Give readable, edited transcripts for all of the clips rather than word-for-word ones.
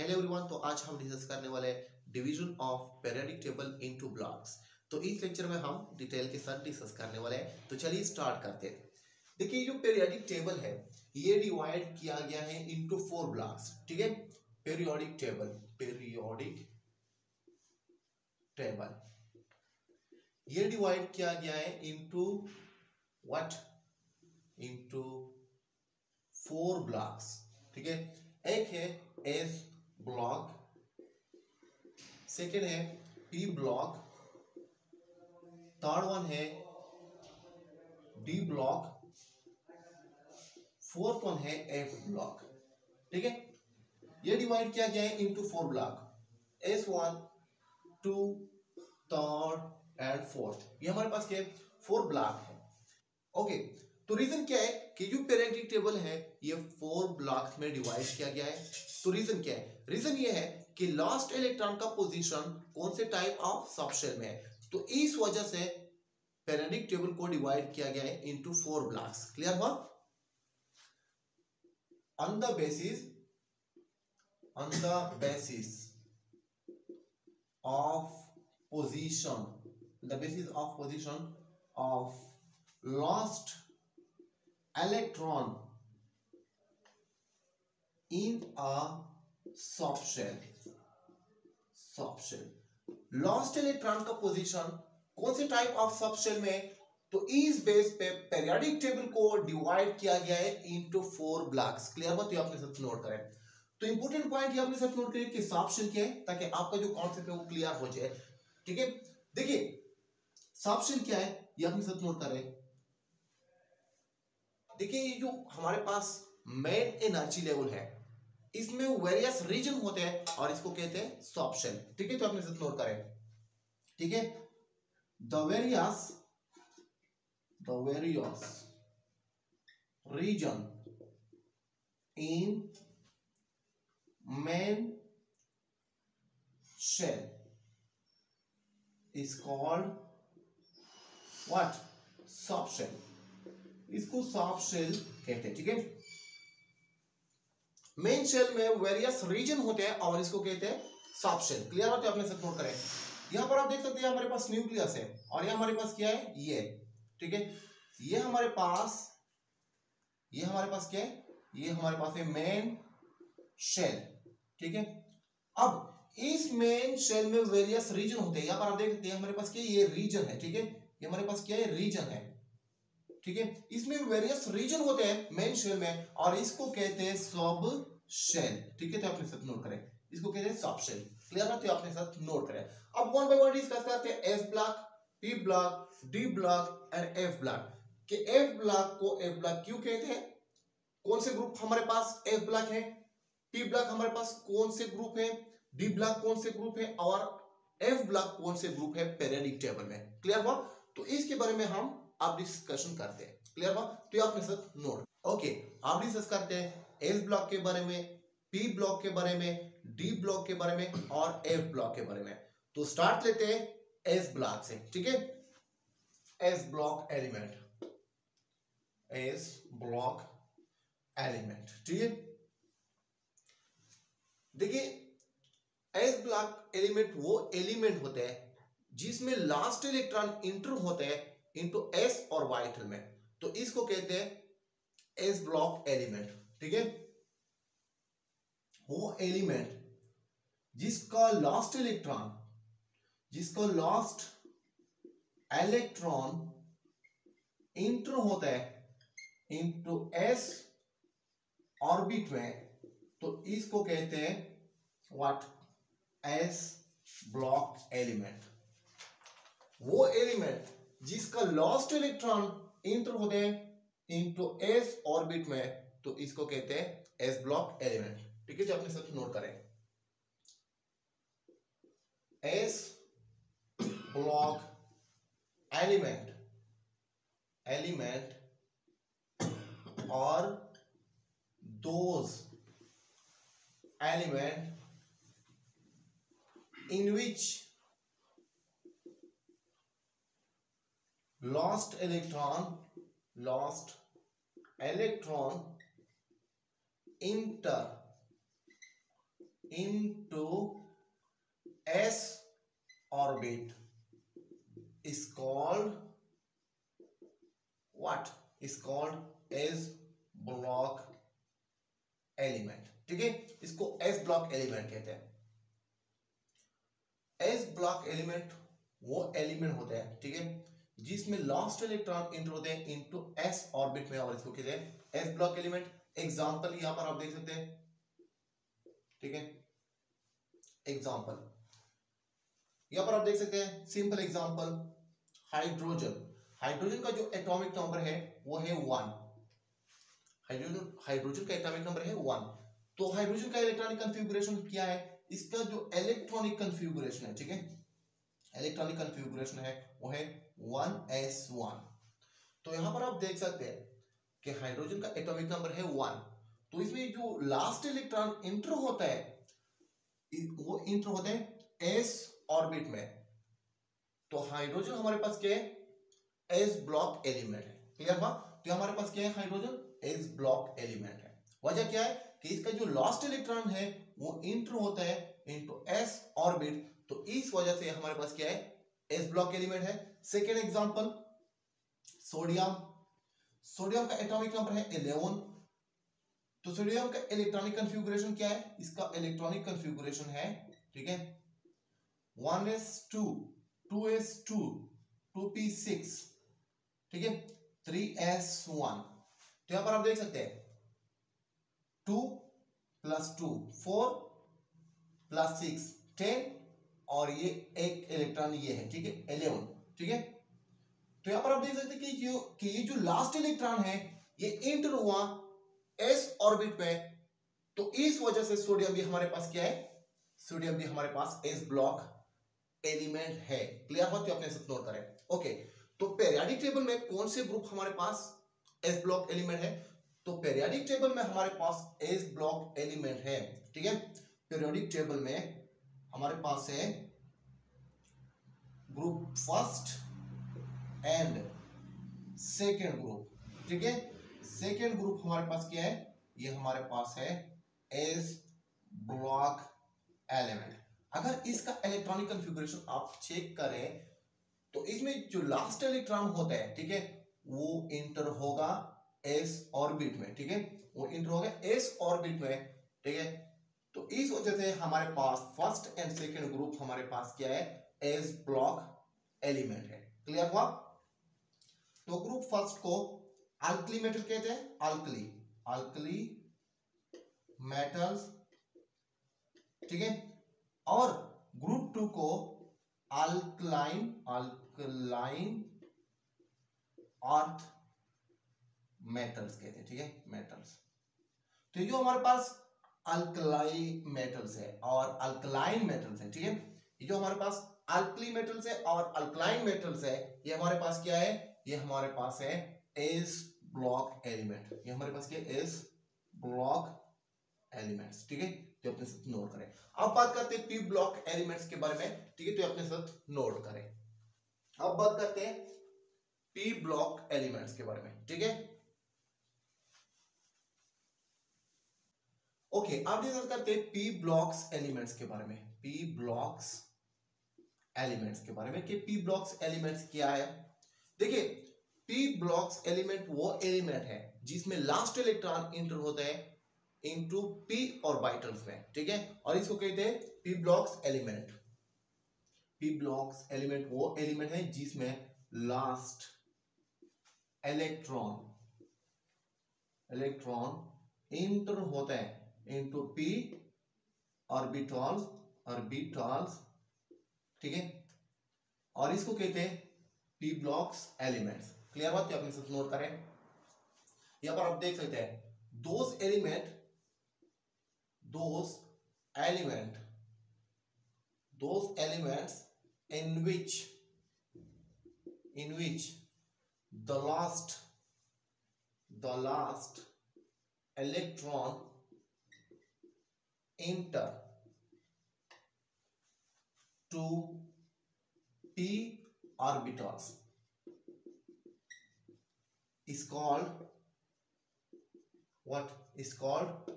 Hello everyone, तो आज हम डिस्कस करने वाले हैं division of periodic table into blocks. तो इस लेक्चर में हम डिटेल के साथ डिस्कस करने वाले हैं। तो चलिए स्टार्ट करते हैं। देखिए, जो पीरियोडिक टेबल है ये डिवाइड किया गया है इनटू 4 ब्लॉक्स। ठीक है, पीरियोडिक टेबल ये डिवाइड किया गया है इनटू व्हाट, इनटू 4 ब्लॉक्स। ठीक है, एक है एस ब्लॉक, सेकेंड है पी ब्लॉक, थर्ड वन है डी ब्लॉक, फोर्थ वन है एफ ब्लॉक। ठीक है, ये डिवाइड किया गया है into 4 block, S1, 2, third and fourth. ये हमारे पास क्या है, 4 ब्लॉक है। ओके, तो रीजन क्या है कि जो पीरियोडिक टेबल है ये 4 ब्लॉक्स में डिवाइड किया गया है। तो रीजन क्या है, रीजन ये है कि लास्ट इलेक्ट्रॉन का पोजीशन कौन से टाइप ऑफ सबशेल में है। तो इस वजह से पीरियोडिक टेबल को डिवाइड किया गया है इनटू 4 ब्लॉक्स। क्लियर हुआ? On the basis of position of lost electron in a subshell। Lost electron का पोजीशन कौन से टाइप ऑफ सबशेल में, तो इस बेस पे पीरियोडिक टेबल को डिवाइड किया गया है इनटू 4 ब्लॉक्स। क्लियर बात? तो अपने साथ नोट करें। तो इंपॉर्टेंट पॉइंट ये अपने साथ नोट करें कि सबशेल क्या है, ताकि आपका जो कॉन्सेप्ट है वो क्लियर हो जाए। ठीक है, देखिए सबशेल क्या है ये अपने साथ नोट करें। देखिए, ये जो हमारे पास मेन एनर्जी लेवल है इसमें वेरियस रीजन होते हैं और इसको कहते हैं सबशेल। ठीक है, तो अपने साथ नोट करें। ठीक है, the various region in main shell is called what, subshell. इसको सबशेल कहते हैं। ठीक है, मेन शेल में वेरियस रीजन होते हैं और इसको कहते हैं सबशेल। क्लियर होते हैं? अपने साथ नोट करें। यहां पर आप देख सकते हैं हमारे पास न्यूक्लियस है और ये हमारे पास क्या है, ये। ठीक है, ये हमारे पास क्या है, ये हमारे पास है मेन शेल। ठीक है, अब इस मेन शेल में वेरियस रीजन होते हैं। यहां पर आप देख सकते हैं हमारे पास क्या, ये रीजन है। ठीक है, ये हमारे पास क्या है, रीजन है। ठीक है, इसमें वेरियस रीजन होते हैं मेन शेल में और इसको कहते हैं सब शेल। ठीक है, तो अपने साथ नोट करें, इसको कहते हैं सब शेल। क्लियर है? तो अपने साथ नोट करें। अब वन बाय वन डिस्कस करते हैं S block, P block, D block and F block. कि एफ ब्लॉक को एफ ब्लॉक क्यों कहते हैं, कौन से ग्रुप हमारे पास एफ ब्लॉक है, पी ब्लॉक हमारे पास कौन से ग्रुप है, डी ब्लॉक कौन से ग्रुप है और एफ ब्लॉक कौन से ग्रुप है पीरियोडिक टेबल में। क्लियर हुआ? तो इसके बारे में हम आप डिस्कशन करते हैं। क्लियर हुआ? तो ये अपने साथ नोट। ओके, आप डिस्कस करते हैं एस ब्लॉक के बारे में, पी ब्लॉक के बारे में, डी ब्लॉक के बारे में और एफ ब्लॉक के बारे में। तो स्टार्ट लेते हैं एस ब्लॉक से। ठीक है, एस ब्लॉक एलिमेंट, ठीक है। देखिए, एस ब्लॉक एलिमेंट वो एलिमेंट होते हैं जिसमें लास्ट इलेक्ट्रॉन इंटर होते हैं इनटू एस और वाइटल में, तो इसको कहते हैं एस ब्लॉक एलिमेंट। ठीक है, वो एलिमेंट जिसका लास्ट इलेक्ट्रॉन इंटर होता है इनटू एस ऑर्बिट में, तो इसको कहते हैं व्हाट, एस ब्लॉक एलिमेंट। वो एलिमेंट जिसका लास्ट इलेक्ट्रॉन इंटर होते हैं इनटू एस ऑर्बिट में, तो इसको कहते हैं एस ब्लॉक एलिमेंट। ठीक है, जो अपने साथ नोट करें, एस ब्लॉक एलिमेंट और those element in which lost electron enter into s orbit is called what? Is called s block element. ठीक है, इसको एस ब्लॉक एलिमेंट कहते हैं। एस ब्लॉक एलिमेंट वो एलिमेंट होता है, ठीक है, जिसमें लास्ट इलेक्ट्रॉन इंटर होते हैं इनटू एस ऑर्बिट में, और इसको कहते हैं एस ब्लॉक एलिमेंट। एग्जांपल यहां पर आप देख सकते हैं, ठीक है, एग्जांपल यहां पर आप देख सकते हैं, सिंपल एग्जांपल, हाइड्रोजन। हाइड्रोजन का जो एटॉमिक नंबर है वो है 1। हाइड्रोजन का एटॉमिक नंबर है 1। तो हाइड्रोजन का इलेक्ट्रॉनिक कॉन्फ़िगरेशन क्या है? इसका जो इलेक्ट्रॉनिक कॉन्फ़िगरेशन है, ठीक है, इलेक्ट्रॉनिक कॉन्फ़िगरेशन है वो है 1s1। तो यहां पर आप देख सकते हैं कि हाइड्रोजन का एटॉमिक नंबर है 1। तो इसमें जो लास्ट इलेक्ट्रॉन इंटर होता है वो इंटर होते हैं एस ऑर्बिट में। तो हाइड्रोजन हमारे पास क्या है? एस ब्लॉक एलिमेंट है। क्लियर हुआ? तो हमारे पास क्या है? हाइड्रोजन एस ब्लॉक एलिमेंट है। वजह क्या है कि इसका जो लास्ट इलेक्ट्रॉन है वो इंटर होता है इनटू एस ऑर्बिट, तो इस वजह से हमारे पास क्या है? एस ब्लॉक एलिमेंट है। Second example, sodium. सोडियम का एटॉमिक नंबर है 11। तो सोडियम का इलेक्ट्रॉनिक कॉन्फ़िगरेशन क्या है? इसका इलेक्ट्रॉनिक कॉन्फ़िगरेशन है, ठीक है, 1s2, 2s2, 2p6, ठीक है, 3s1। तो यहां पर आप देख सकते हैं 2 + 2 4 + 6 10, और ये एक इलेक्ट्रॉन ये है, ठीक है, 11, ठीक है। तो यहां पर आप देख सकते हैं कि ये जो लास्ट इलेक्ट्रॉन है ये इंटर हुआ एस ऑर्बिट में, तो इस वजह से सोडियम भी हमारे पास क्या है? सोडियम भी हमारे पास एस ब्लॉक एलिमेंट है। क्लियर हुआ? तो अपने साथ नोट करें। ओके, तो पीरियोडिक टेबल में कौन से ग्रुप हमारे पास एस ब्लॉक एलिमेंट है? तो पीरियोडिक टेबल में हमारे पास एस ब्लॉक एलिमेंट है, ठीक है। पीरियोडिक टेबल में हमारे पास है group first and second group, ठीक है। सेकेंड ग्रुप हमारे पास क्या है? ये हमारे पास है एस ब्लॉक एलिमेंट। अगर इसका इलेक्ट्रॉनिक कॉन्फ़िगरेशन आप चेक करें तो इसमें जो लास्ट इलेक्ट्रॉन होता है, ठीक है, वो इंटर होगा एस ऑर्बिट में, ठीक है, वो इंटर होगा एस ऑर्बिट में, ठीक है। तो इस वजह से हमारे पास फर्स्ट एंड सेकंड ग्रुप हमारे पास क्या है? एस ब्लॉक एलिमेंट है। क्लियर हुआ? तो ग्रुप फर्स्ट को अल्कली मेटल कहते हैं, अल्कली मेटल्स, ठीक है, और ग्रुप टू को अल्कलाइन अर्थ मेटल्स कहते हैं, ठीक है, मेटल्स। तो जो हमारे पास अल्कलाई मेटल्स है और अल्कलाइन मेटल्स है, ठीक है, ये जो हमारे पास अल्कली मेटल्स है और अल्कलाइन मेटल्स है, ये हमारे पास क्या है? ये हमारे पास है एस ब्लॉक एलिमेंट। ये हमारे पास क्या है? एस ब्लॉक एलिमेंट्स, ठीक है, तो अपने साथ नोट करें। अब बात करते हैं पी ब्लॉक एलिमेंट्स के बारे में, ठीक है, तो अपने साथ नोट करें। अब बात करते हैं पी ब्लॉक एलिमेंट्स के बारे में, ठीक है। ओके, अब डिस्कस करते हैं पी ब्लॉक्स एलिमेंट्स के बारे में। पी ब्लॉक्स एलिमेंट्स के बारे में कि पी ब्लॉक्स एलिमेंट्स क्या है। देखिए, पी ब्लॉक्स एलिमेंट वो एलिमेंट है जिसमें लास्ट इलेक्ट्रॉन इंटर होता है इनटू पी ऑर्बिटल्स में, ठीक है, और इसको कहते हैं P blocks element. P blocks element वो एलिमेंट है जिसमें लास्ट इलेक्ट्रॉन इंटर होता है इनटू पी ऑर्बिटल्स, ठीक है, और इसको कहते हैं पी ब्लॉक्स एलिमेंट्स। क्लियर बात? अपने साथ नोट करें। यहां पर आप देख सकते हैं those elements in which the last electron enter to p orbitals is called what? Is called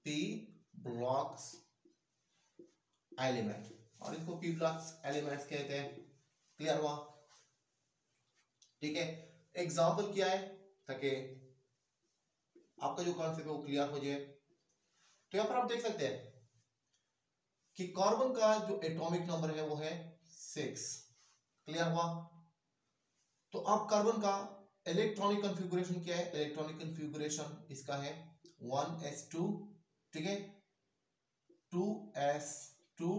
p blocks element, और इसको पी ब्लॉक्स एलिमेंट्स कहते हैं। क्लियर हुआ? ठीक है, एग्जाम्पल क्या है ताकि आपका जो कॉन्सेप्ट है वो क्लियर हो जाए। तो यहां पर आप देख सकते हैं कि कार्बन का जो एटॉमिक नंबर है वो है 6। क्लियर हुआ? तो अब कार्बन का इलेक्ट्रॉनिक कॉन्फ़िगरेशन क्या है? इलेक्ट्रॉनिक कॉन्फ़िगरेशन इसका है 1s2, ठीक है, 2s2,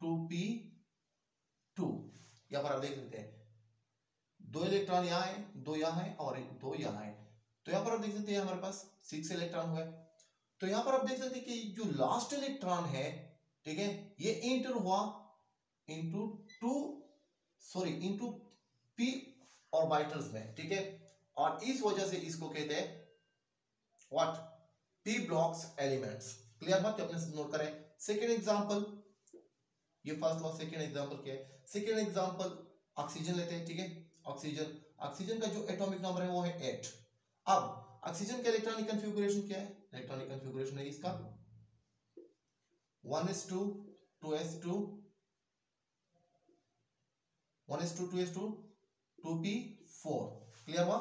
2p2। यहां पर आप देख सकते हैं 2 इलेक्ट्रॉन यहाँ है, 2 यहाँ है और 2 यहाँ है। तो यहां पर आप देख सकते हैं हमारे पास 6 इलेक्ट्रॉन हुए। तो यहां पर आप देख सकते हैं कि जो लास्ट इलेक्ट्रॉन है, ठीक है, ये इंटर हुआ इनटू p ऑर्बिटल्स में, ठीक है, और इस वजह से इसको कहते हैं what? p blocks elements. Clear बात? अपने नोट करें। सेकेंड एग्जांपल, ये फर्स्ट और सेकेंड एग्जांपल क्या है? सेकेंड एग्जांपल ऑक्सीजन लेते हैं, ठीक है, ऑक्सीजन का जो एटॉमिक नंबर है वो है 8। अब ऑक्सीजन का इलेक्ट्रॉनिक कॉन्फ़िगरेशन क्या है? इलेक्ट्रॉनिक कॉन्फ़िगरेशन है इसका 1s2, 2s2, 1s2, 2s2, 2p4। Clear हुआ?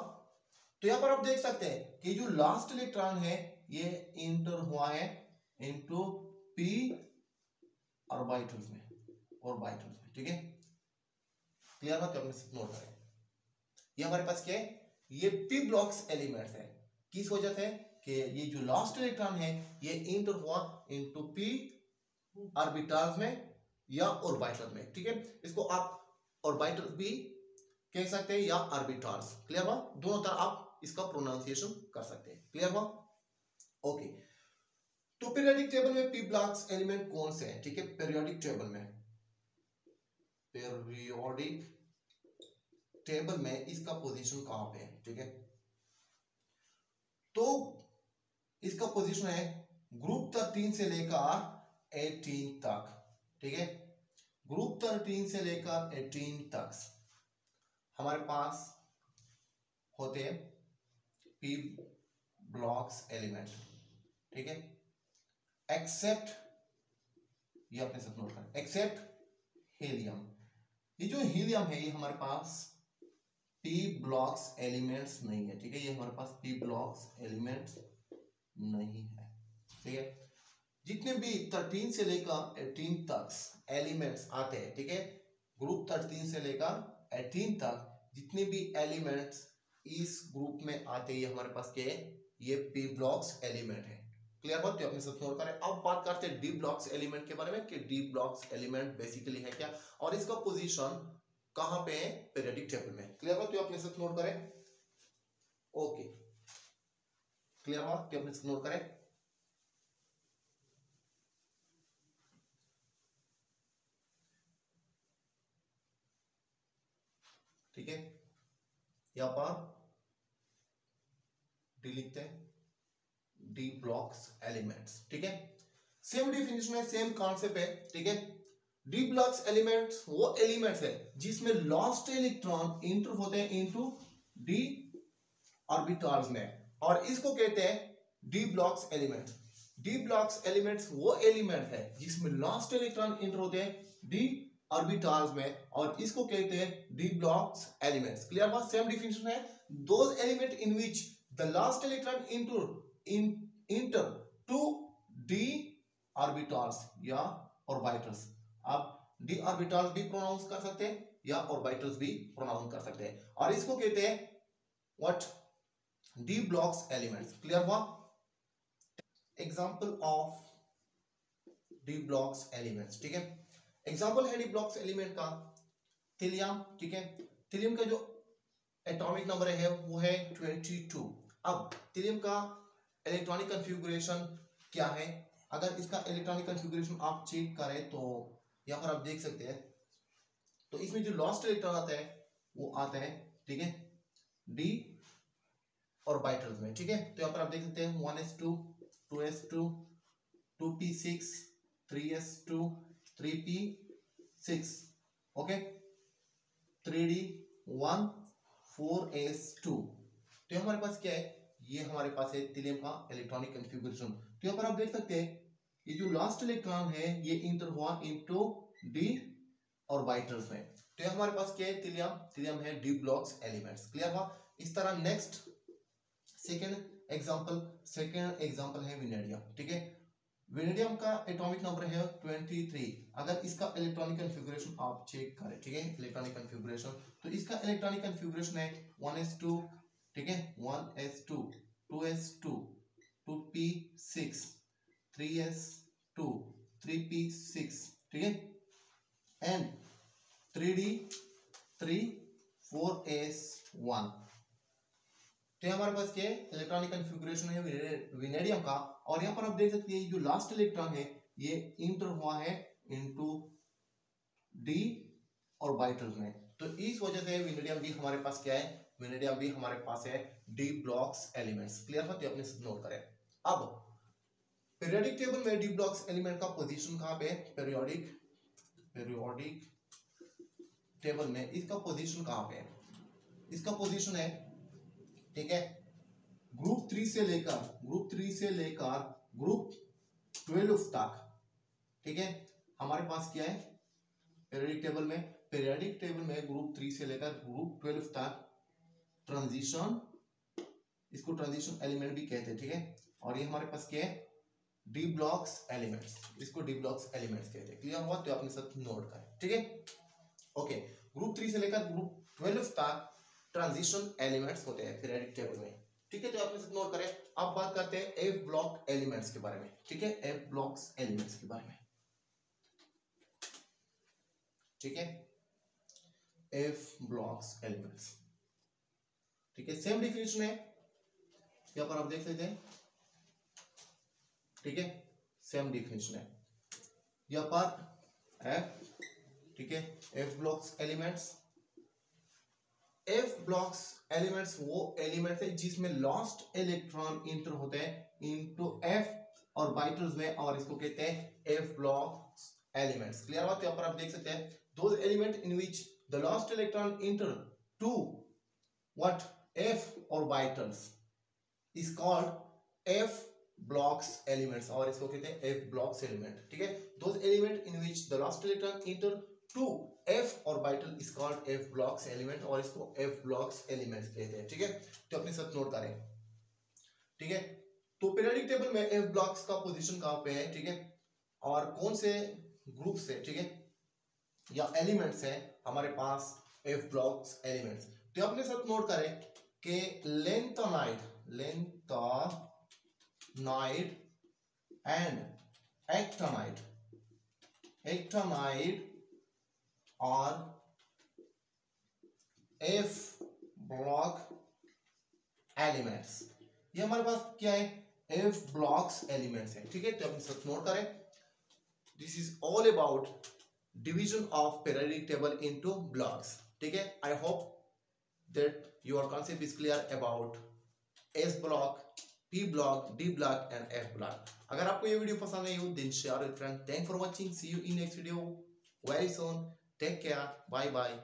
तो यहां पर आप देख सकते हैं कि जो लास्ट इलेक्ट्रॉन है ये इंटर हुआ है इनटू p ऑर्बिटल्स में, ठीक है। क्लियर बात? अपने नोट करें। ये हमारे पास क्या है? ये p ब्लॉक्स एलिमेंट्स है। किस वजह से? कि ये जो लास्ट इलेक्ट्रॉन है ये इंटर हुआ इनटू p ऑर्बिटल्स में या ऑर्बिटल में, ठीक है। इसको आप ऑर्बिटल भी कह सकते हैं या ऑर्बिटल्स। क्लियर हुआ? दोनों तरह आप इसका प्रोनाउंसिएशन कर सकते हैं। क्लियर हुआ? ओके। तो पीरियोडिक टेबल में p ब्लॉक्स एलिमेंट कौन से हैं? ठीक है, पीरियोडिक टेबल में, पीरियोडिक टेबल में इसका पोजीशन कहां पे है? ठीक है, तो इसका पोजीशन है ग्रुप 13 से लेकर 18 तक, ठीक है, ग्रुप 13 से लेकर 18 तक हमारे पास होते हैं p ब्लॉक्स एलिमेंट, ठीक है, एक्सेप्ट, ये अपने साथ नोट करें, एक्सेप्ट हीलियम। ये जो हीलियम है ये हमारे पास p ब्लॉक्स एलिमेंट्स नहीं है, ठीक है, ये हमारे पास p ब्लॉक्स एलिमेंट्स नहीं है, ठीक है। जितने भी 13 से लेकर 18 तक एलिमेंट्स आते हैं, ठीक है, ग्रुप 13 से लेकर 18 तक जितने भी एलिमेंट्स इस ग्रुप में आते हैं ये हमारे पास क्या है? ये p ब्लॉक्स एलिमेंट है। क्लियर बात? तो अपने साथ नोट करें। अब बात करते हैं डी ब्लॉक्स एलिमेंट के बारे में कि डी ब्लॉक्स एलिमेंट बेसिकली है क्या और इसका पोजीशन कहां पे है पीरियोडिक टेबल में। क्लियर बात? तो अपने साथ नोट करें। ओके, क्लियर बात? तो अपने साथ नोट करें। ठीक है, यहां पर डी लिखते हैं, डी ब्लॉक्स एलिमेंट्स, ठीक है। सेम डिफिनेशन है, सेम कॉन्सेप्ट है, ठीक है। डी ब्लॉक्स एलिमेंट्स वो एलिमेंट्स है जिसमें लास्ट इलेक्ट्रॉन इंटर होते हैं इनटू डी ऑर्बिटल्स में और इसको कहते हैं D blocks elements. D blocks elements वो एलिमेंट है जिसमें लास्ट इलेक्ट्रॉन इंटर होते हैं डी ऑर्बिटल्स में और इसको कहते हैं डी ब्लॉक्स एलिमेंट्स। क्लियर बात? सेम डिफिनेशन है, those element in which the last electron enter to D orbitals या ऑर्बिटल्स। आप डी ऑर्बिटल्स भी प्रोनाउंस कर सकते हैं या ऑर्बिटल्स भी प्रोनाउंस कर सकते हैं और इसको कहते हैं what? D blocks elements. Clear हुआ? Example of d blocks elements, ठीक है। एग्जांपल है डी ब्लॉक्स एलिमेंट का थिलियम, ठीक है। थिलियम का जो एटॉमिक नंबर है वो है 22। अब थिलियम का इलेक्ट्रॉनिक कॉन्फ़िगरेशन क्या है? अगर इसका इलेक्ट्रॉनिक कॉन्फ़िगरेशन आप चेक करें तो यहां पर आप देख सकते हैं, तो इसमें जो लास्ट इलेक्ट्रॉन आता है वो आता है, ठीक है, डी ऑर्बिटल्स में, ठीक है। तो यहां पर आप देख सकते हैं 1s2, 2s2, 2p6, 3s2, 3p6, okay, 3d1, 4s2। तो हमारे पास क्या है? ये हमारे पास है थिलियम का इलेक्ट्रॉनिक कॉन्फ़िगरेशन। तो यहां पर आप देख सकते हैं ये जो लास्ट इलेक्ट्रॉन है ये इंटर हुआ इनटू डी ऑर्बिटल्स में, तो ये हमारे पास क्या है, थिलियम है डी ब्लॉक्स एलिमेंट्स। क्लियर हुआ। इस तरह नेक्स्ट सेकेंड एग्जांपल है विनेडियम। ठीक है, विनेडियम का एटॉमिक नंबर है 23। अगर इसका इलेक्ट्रॉनिक कॉन्फ़िगरेशन आप चेक करें, ठीक है, इलेक्ट्रॉनिक कॉन्फ़िगरेशन, तो इसका इलेक्ट्रॉनिक कॉन्फ़िगरेशन है 1s2, ठीक है, 1s2, 2s2, 2p6, 3s2, 3p6, ठीक है, एंड 3d3, 4s1। तो हमारे पास क्या है, इलेक्ट्रॉनिक कॉन्फ़िगरेशन है विनेडियम का। और यहाँ पर आप देख सकते हैं जो लास्ट इलेक्ट्रॉन है ये इंटर हुआ है इनटू डी ऑर्बिटल में, तो इस वजह से विनेडियम भी हमारे पास क्या है, विनेडियम भी हमारे पास है डी ब्लॉक्स एलिमेंट्स। क्लियर है, तो अपने नोट करें। अब पीरियोडिक टेबल में डी ब्लॉक्स एलिमेंट का पोजीशन कहाँ पे है, पीरियोडिक टेबल में इसका पोजीशन कहाँ पे है, इसका पोजीशन है, ठीक है, ग्रुप 3 से लेकर ग्रुप 12 तक। ठीक है, हमारे पास क्या है पीरियोडिक टेबल में ग्रुप 3 से लेकर ग्रुप 12 तक ट्रांजिशन, इसको ट्रांजिशन एलिमेंट भी कहते हैं। ठीक है, और ये हमारे पास क्या है, डी ब्लॉक्स एलिमेंट्स, इसको डी ब्लॉक्स एलिमेंट्स कहते हैं। क्लियर हुआ, तो अपने साथ नोट करें। ठीक है, ओके, ग्रुप 3 से लेकर ग्रुप 12 तक ट्रांजिशन एलिमेंट्स होते हैं पीरियोडिक टेबल में। ठीक है, तो अपने साथ नोट करें। अब बात करते हैं एफ ब्लॉक एलिमेंट्स के बारे में। ठीक है, एफ ब्लॉक्स एलिमेंट्स के बारे में। ठीक है, एफ ब्लॉक्स एलिमेंट्स, ठीक है, सेम डिफिनेशन है, यहाँ पर आप देख सकते हैं। ठीक है, सेम डिफिनेशन है यहाँ पर एफ। ठीक है, F blocks elements, F blocks elements वो एलिमेंट्स है जिसमें लास्ट इलेक्ट्रॉन इंटर होते हैं इनटू एफ ऑर्बिटल्स में, और इसको कहते हैं एफ ब्लॉक्स एलिमेंट्स। क्लियर बात, यहाँ पर आप देख सकते हैं those element in which the last electron enter to what F orbitals is called F blocks elements, और इसको कहते हैं एफ ब्लॉक्स एलिमेंट। ठीक है, those element in which the last electron enter to F orbital is called F blocks element, और इसको F blocks elements कहते हैं। ठीक है, तो अपने साथ नोट करें। ठीक है, तो पीरियोडिक टेबल में एफ ब्लॉक्स का पोजीशन कहां पे है, ठीक है, और कौन से ग्रुप से, ठीक है, या एलिमेंट्स है हमारे पास एफ ब्लॉक्स एलिमेंट्स। तो अपने साथ नोट करें कि लेंथेनाइड एंड एक्टिनाइड और एफ ब्लॉक एलिमेंट्स, ये हमारे पास क्या है, एफ ब्लॉक्स एलिमेंट्स है। ठीक है, तो अपने साथ नोट करें। This is all about division of periodic table into blocks. ठीक है, I hope that your concept is clear about S block, P block, D block and F block. अगर आपको ये वीडियो पसंद आई हो then share it friend. Thanks for watching. See you in next video very soon. Take care. Bye bye.